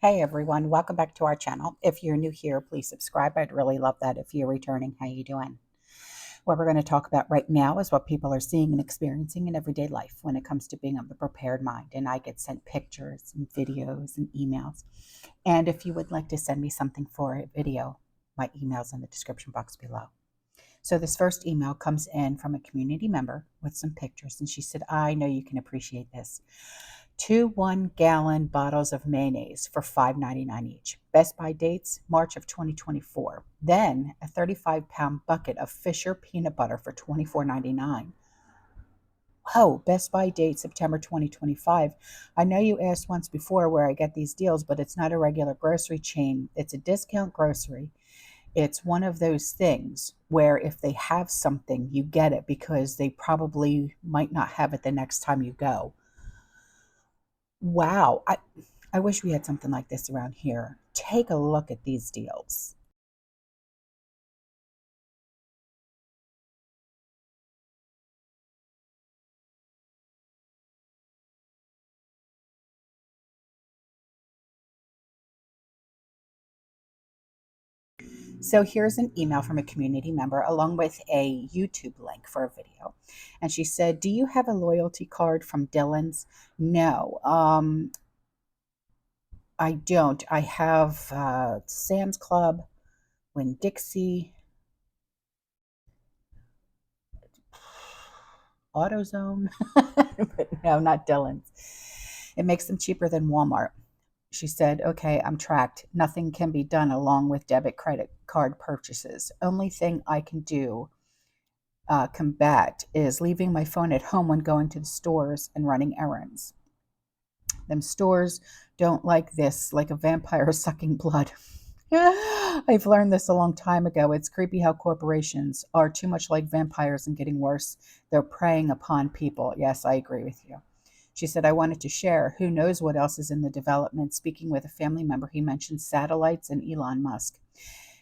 Hey everyone, welcome back to our channel. If you're new here, please subscribe. I'd really love that. If you're returning, how you doing? What we're going to talk about right now is what people are seeing and experiencing in everyday life when it comes to being of the prepared mind. And I get sent pictures and videos and emails. And if you would like to send me something for a video, my email's in the description box below. So this first email comes in from a community member with some pictures, and she said, I know you can appreciate this. 2 1-gallon bottles of mayonnaise for $5.99 each. Best by dates, March of 2024. Then a 35-pound bucket of Fisher peanut butter for $24.99. Oh, Best by date, September 2025. I know you asked once before where I get these deals, but it's not a regular grocery chain. It's a discount grocery. It's one of those things where if they have something, you get it because they probably might not have it the next time you go. Wow. I wish we had something like this around here. Take a look at these deals. So here's an email from a community member along with a YouTube link for a video. And she said, do you have a loyalty card from Dylan's? No, I don't. I have Sam's Club, Winn-Dixie, AutoZone, but no, not Dylan's. It makes them cheaper than Walmart. She said, okay, I'm tracked. Nothing can be done along with debit credit card purchases. Only thing I can do combat is leaving my phone at home when going to the stores and running errands. Them stores don't like this, like a vampire sucking blood. I've learned this a long time ago. It's creepy how corporations are too much like vampires and getting worse. They're preying upon people. Yes, I agree with you. She said, I wanted to share. Who knows what else is in the development? Speaking with a family member, he mentioned satellites and Elon Musk.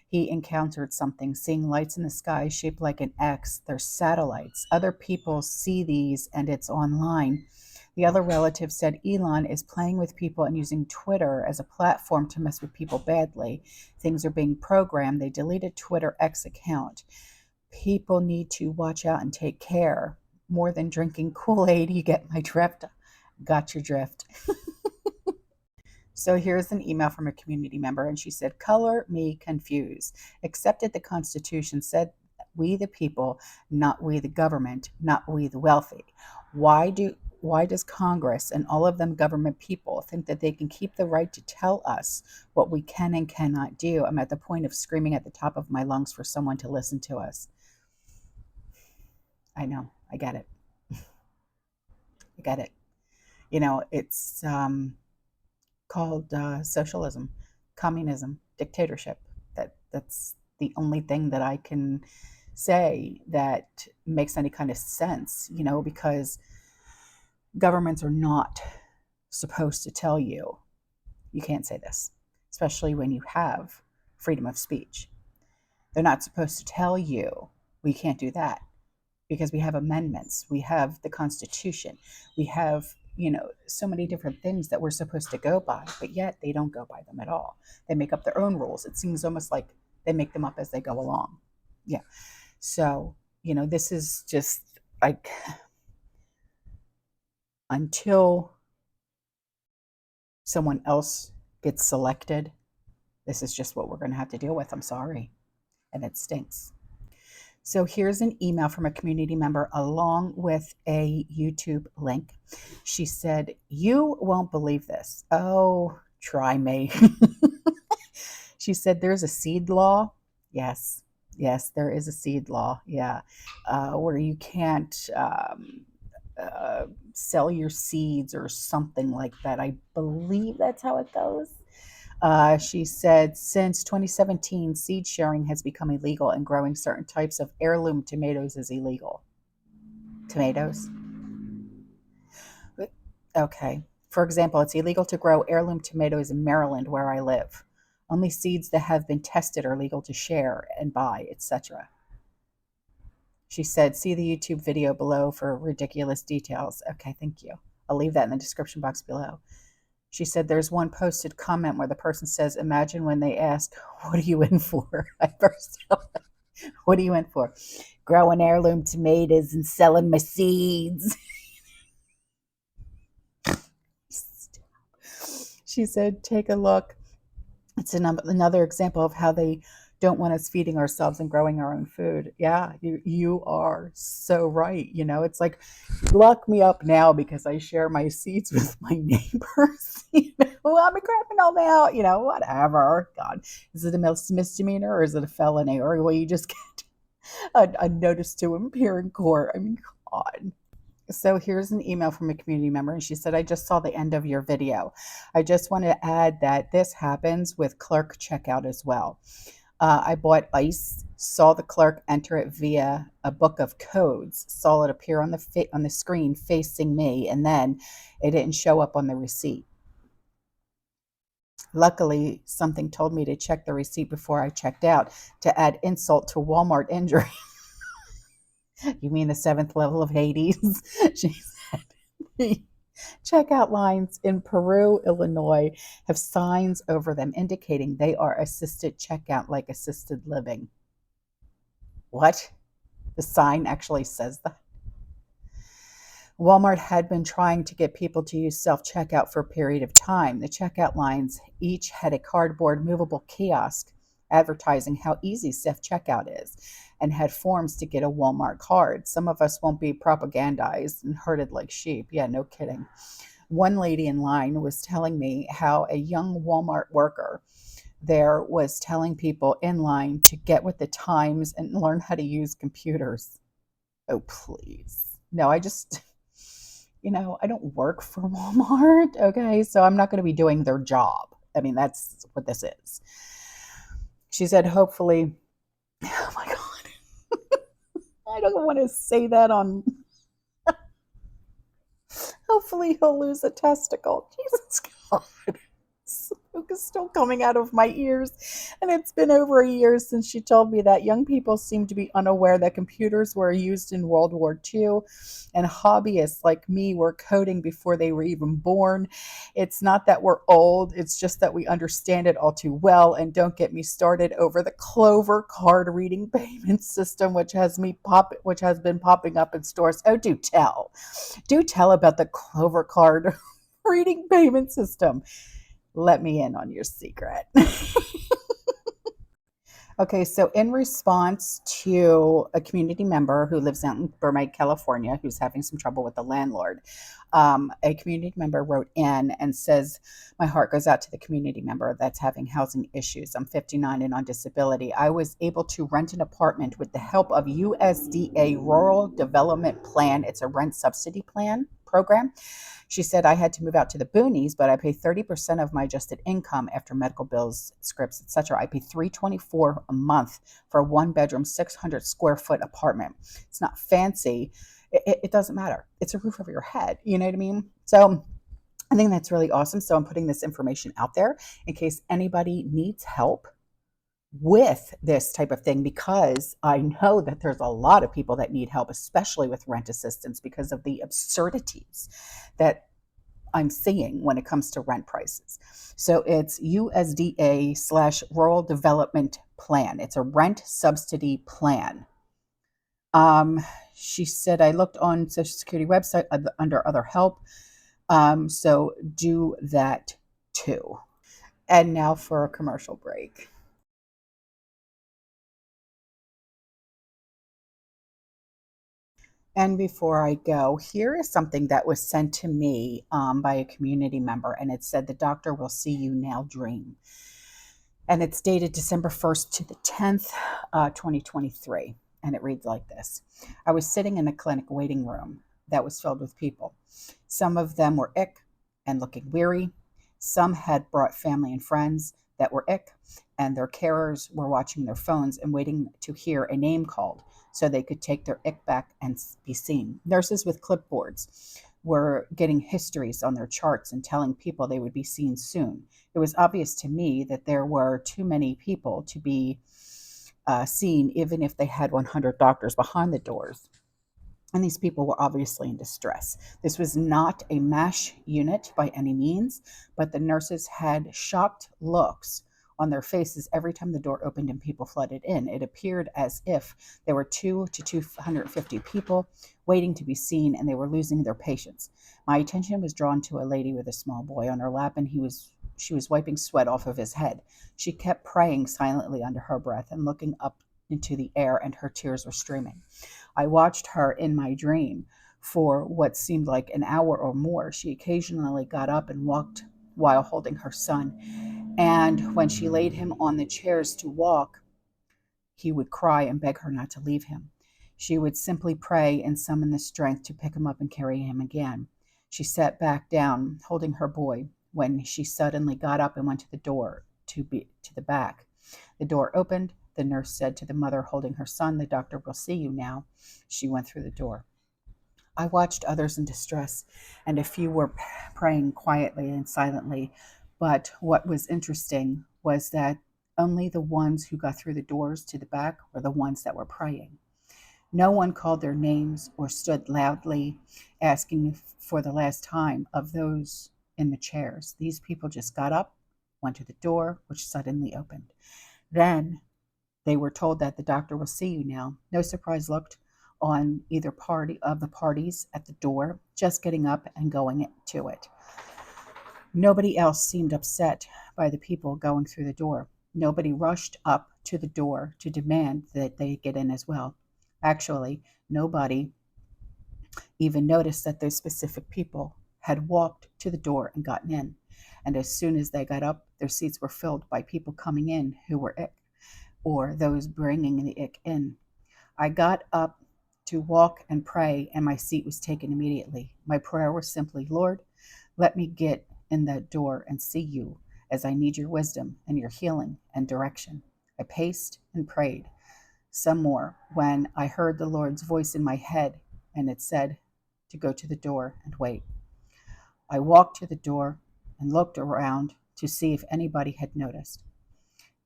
He encountered something, seeing lights in the sky shaped like an X. They're satellites. Other people see these and it's online. The other relative said Elon is playing with people and using Twitter as a platform to mess with people badly. Things are being programmed. They deleted Twitter X account. People need to watch out and take care. More than drinking Kool-Aid, you get my drift. Got your drift. So here's an email from a community member, and she said, color me confused. Accepted the Constitution, said we the people, not we the government, not we the wealthy. Why does Congress and all of them government people think that they can keep the right to tell us what we can and cannot do? I'm at the point of screaming at the top of my lungs for someone to listen to us. I know, I get it. I get it. It's called socialism, communism, dictatorship. That's the only thing that I can say that makes any kind of sense, because governments are not supposed to tell you you can't say this, especially when you have freedom of speech. They're not supposed to tell you we can't do that because we have amendments, we have the Constitution, we have so many different things that we're supposed to go by, but yet they don't go by them at all. They make up their own rules. It seems almost like they make them up as they go along. Yeah. So this is just like, until someone else gets selected, this is just what we're going to have to deal with. I'm sorry, and it stinks. So here's an email from a community member along with a YouTube link. She said, you won't believe this. Oh, try me. She said, there's a seed law. Yes, there is a seed law. Yeah, where you can't sell your seeds or something like that. I believe that's how it goes. She said, since 2017, seed sharing has become illegal and growing certain types of heirloom tomatoes is illegal. Tomatoes? Okay. For example, it's illegal to grow heirloom tomatoes in Maryland, where I live. Only seeds that have been tested are legal to share and buy, etc. She said, see the YouTube video below for ridiculous details. Okay, thank you. I'll leave that in the description box below. She said there's one posted comment where the person says, imagine when they ask, what are you in for? I burst out, what are you in for? Growing heirloom tomatoes and selling my seeds. She said, take a look. It's another example of how they don't want us feeding ourselves and growing our own food. Yeah, you are so right. It's like, lock me up now because I share my seeds with my neighbors. I'm crapping all out. Whatever. God, is it a misdemeanor or is it a felony? Or will you just get a notice to appear in court? I mean, God. So here's an email from a community member, and she said, I just saw the end of your video. I just want to add that this happens with clerk checkout as well. I bought ice, saw the clerk enter it via a book of codes, saw it appear on the screen facing me, and then it didn't show up on the receipt. Luckily, something told me to check the receipt before I checked out to add insult to Walmart injury. You mean the seventh level of Hades? She said. Checkout lines in Peru, Illinois have signs over them indicating they are assisted checkout, like assisted living. What? The sign actually says that? Walmart had been trying to get people to use self-checkout for a period of time. The checkout lines each had a cardboard movable kiosk advertising how easy self-checkout is and had forms to get a Walmart card. Some of us won't be propagandized and herded like sheep. Yeah, no kidding. One lady in line was telling me how a young Walmart worker there was telling people in line to get with the times and learn how to use computers. Oh, please. No, I don't work for Walmart, okay? So I'm not going to be doing their job. I mean, that's what this is. She said, hopefully, oh my God. I don't want to say that on, hopefully he'll lose a testicle. Jesus God. Smoke is still coming out of my ears. And it's been over a year since she told me that. Young people seem to be unaware that computers were used in World War II, and hobbyists like me were coding before they were even born. It's not that we're old, it's just that we understand it all too well. And don't get me started over the Clover card reading payment system, which has been popping up in stores. Oh, do tell about the Clover card reading payment system. Let me in on your secret. Okay, so in response to a community member who lives out in Burbank, California, who's having some trouble with the landlord, a community member wrote in and says, my heart goes out to the community member that's having housing issues. I'm 59 and on disability. I was able to rent an apartment with the help of USDA Rural Development Plan. It's a rent subsidy plan program. She said, I had to move out to the boonies, but I pay 30% of my adjusted income after medical bills, scripts, etc. I pay $324 a month for a one-bedroom, 600 square foot apartment. It's not fancy. It doesn't matter. It's a roof over your head. You know what I mean? So I think that's really awesome. So I'm putting this information out there in case anybody needs help with this type of thing, because I know that there's a lot of people that need help, especially with rent assistance, because of the absurdities that I'm seeing when it comes to rent prices. So it's USDA/Rural Development Plan. It's a rent subsidy plan. She said, I looked on Social Security website under other help. So do that too. And now for a commercial break. And before I go, here is something that was sent to me by a community member, and it said, the doctor will see you now dream. And it's dated December 1st to the 10th, 2023. And it reads like this. I was sitting in a clinic waiting room that was filled with people. Some of them were ick and looking weary. Some had brought family and friends that were ick, and their carers were watching their phones and waiting to hear a name called so they could take their ick back and be seen. Nurses with clipboards were getting histories on their charts and telling people they would be seen soon. It was obvious to me that there were too many people to be seen, even if they had 100 doctors behind the doors. And these people were obviously in distress. This was not a MASH unit by any means, but the nurses had shocked looks on their faces every time the door opened and people flooded in. It appeared as if there were 200 to 250 people waiting to be seen, and they were losing their patience. My attention was drawn to a lady with a small boy on her lap, and she was wiping sweat off of his head. She kept praying silently under her breath and looking up into the air, and her tears were streaming. I watched her in my dream for what seemed like an hour or more. She occasionally got up and walked while holding her son. And when she laid him on the chairs to walk, he would cry and beg her not to leave him. She would simply pray and summon the strength to pick him up and carry him again. She sat back down, holding her boy, when she suddenly got up and went to the door to the back. The door opened. The nurse said to the mother holding her son, "The doctor will see you now." She went through the door. I watched others in distress, and a few were praying quietly and silently. But what was interesting was that only the ones who got through the doors to the back were the ones that were praying. No one called their names or stood loudly asking for the last time of those in the chairs. These people just got up, went to the door, which suddenly opened. Then they were told that the doctor will see you now. No surprise looked on either party of the parties at the door, just getting up and going to it. Nobody else seemed upset by the people going through the door. Nobody rushed up to the door to demand that they get in as well. Actually, nobody even noticed that those specific people had walked to the door and gotten in. And as soon as they got up, their seats were filled by people coming in who were ick, or those bringing the ick in. I got up to walk and pray, and my seat was taken immediately. My prayer was simply, "Lord, let me get in that door and see you, as I need your wisdom and your healing and direction." I paced and prayed some more when I heard the Lord's voice in my head, and it said to go to the door and wait. I walked to the door and looked around to see if anybody had noticed.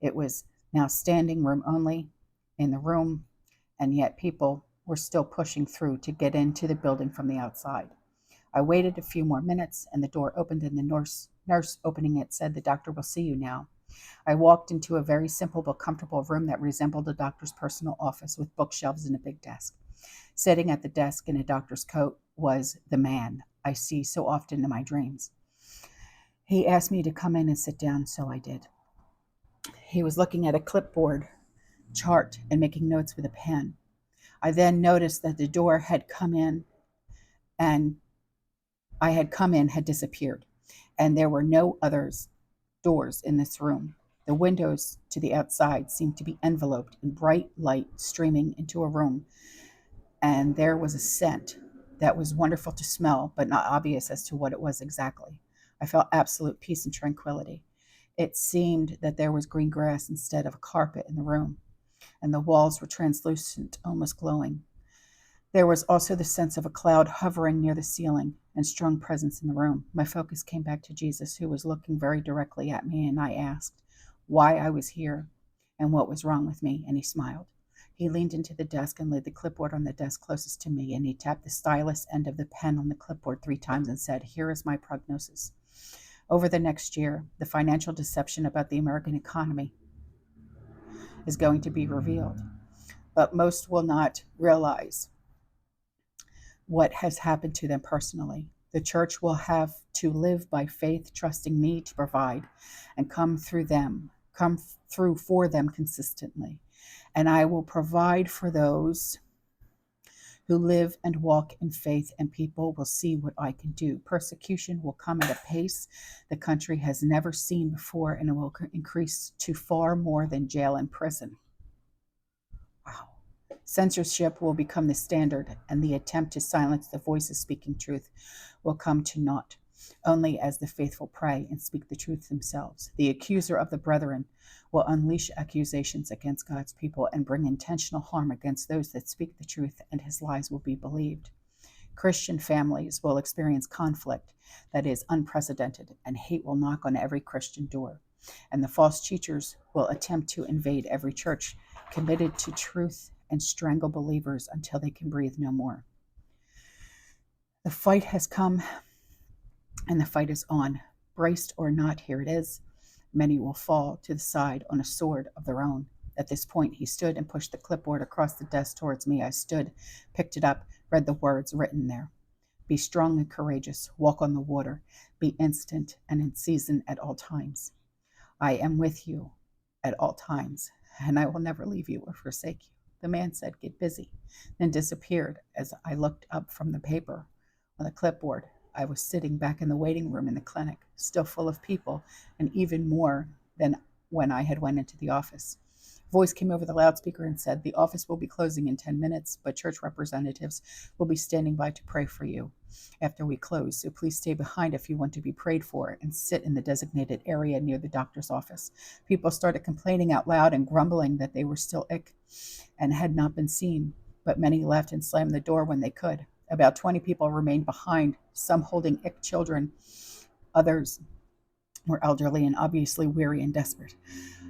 It was now standing room only in the room, and yet people were still pushing through to get into the building from the outside. I waited a few more minutes, and the door opened, and the nurse opening it said, "The doctor will see you now." I walked into a very simple but comfortable room that resembled a doctor's personal office with bookshelves and a big desk. Sitting at the desk in a doctor's coat was the man I see so often in my dreams. He asked me to come in and sit down, so I did. He was looking at a clipboard chart and making notes with a pen. I then noticed that the door had come in and I had come in had disappeared, and there were no others doors in this room. The windows to the outside seemed to be enveloped in bright light streaming into a room, and there was a scent that was wonderful to smell, but not obvious as to what it was exactly. I felt absolute peace and tranquility. It seemed that there was green grass instead of a carpet in the room, and the walls were translucent, almost glowing. There was also the sense of a cloud hovering near the ceiling and strong presence in the room. My focus came back to Jesus, who was looking very directly at me, and I asked why I was here and what was wrong with me, and he smiled. He leaned into the desk and laid the clipboard on the desk closest to me, and he tapped the stylus end of the pen on the clipboard 3 times and said, "Here is my prognosis. Over the next year, the financial deception about the American economy is going to be revealed, but most will not realize what has happened to them personally. The church will have to live by faith, trusting me to provide and come through for them consistently. And I will provide for those who live and walk in faith, and people will see what I can do. Persecution will come at a pace the country has never seen before, and it will increase to far more than jail and prison." Wow. Censorship will become the standard, and the attempt to silence the voices speaking truth will come to naught. Only as the faithful pray and speak the truth themselves. The accuser of the brethren will unleash accusations against God's people and bring intentional harm against those that speak the truth, and his lies will be believed. Christian families will experience conflict that is unprecedented, and hate will knock on every Christian door. And the false teachers will attempt to invade every church committed to truth and strangle believers until they can breathe no more. The fight has come and the fight is on. Braced or not, here it is. Many will fall to the side on a sword of their own. At this point, he stood and pushed the clipboard across the desk towards me. I stood, picked it up, read the words written there. Be strong and courageous. Walk on the water. Be instant and in season at all times. I am with you at all times, and I will never leave you or forsake you. The man said, get busy, then disappeared as I looked up from the paper on the clipboard. I was sitting back in the waiting room in the clinic, still full of people, and even more than when I had went into the office. A voice came over the loudspeaker and said, the office will be closing in 10 minutes, but church representatives will be standing by to pray for you after we close, so please stay behind if you want to be prayed for and sit in the designated area near the doctor's office. People started complaining out loud and grumbling that they were still ick and had not been seen, but many left and slammed the door when they could. About 20 people remained behind, some holding ick children. Others were elderly and obviously weary and desperate.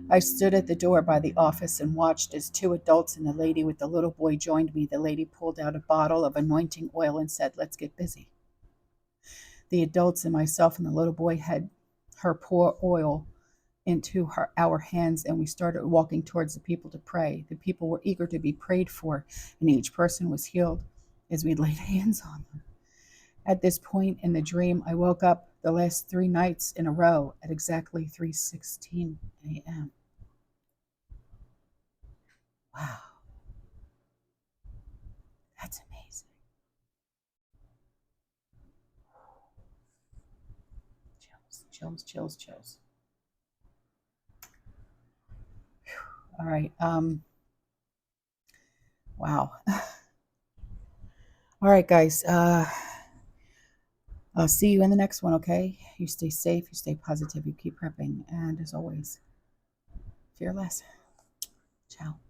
I stood at the door by the office and watched as two adults and a lady with the little boy joined me. The lady pulled out a bottle of anointing oil and said, let's get busy. The adults and myself and the little boy had her pour oil into our hands, and we started walking towards the people to pray. The people were eager to be prayed for, and each person was healed as we laid hands on them. At this point in the dream, I woke up the last 3 nights in a row at exactly 3:16 a.m. Wow, that's amazing. Chills, chills, chills, chills. All right. Wow. All right, guys. I'll see you in the next one, okay? You stay safe, you stay positive, you keep prepping, and as always, fearless. Ciao.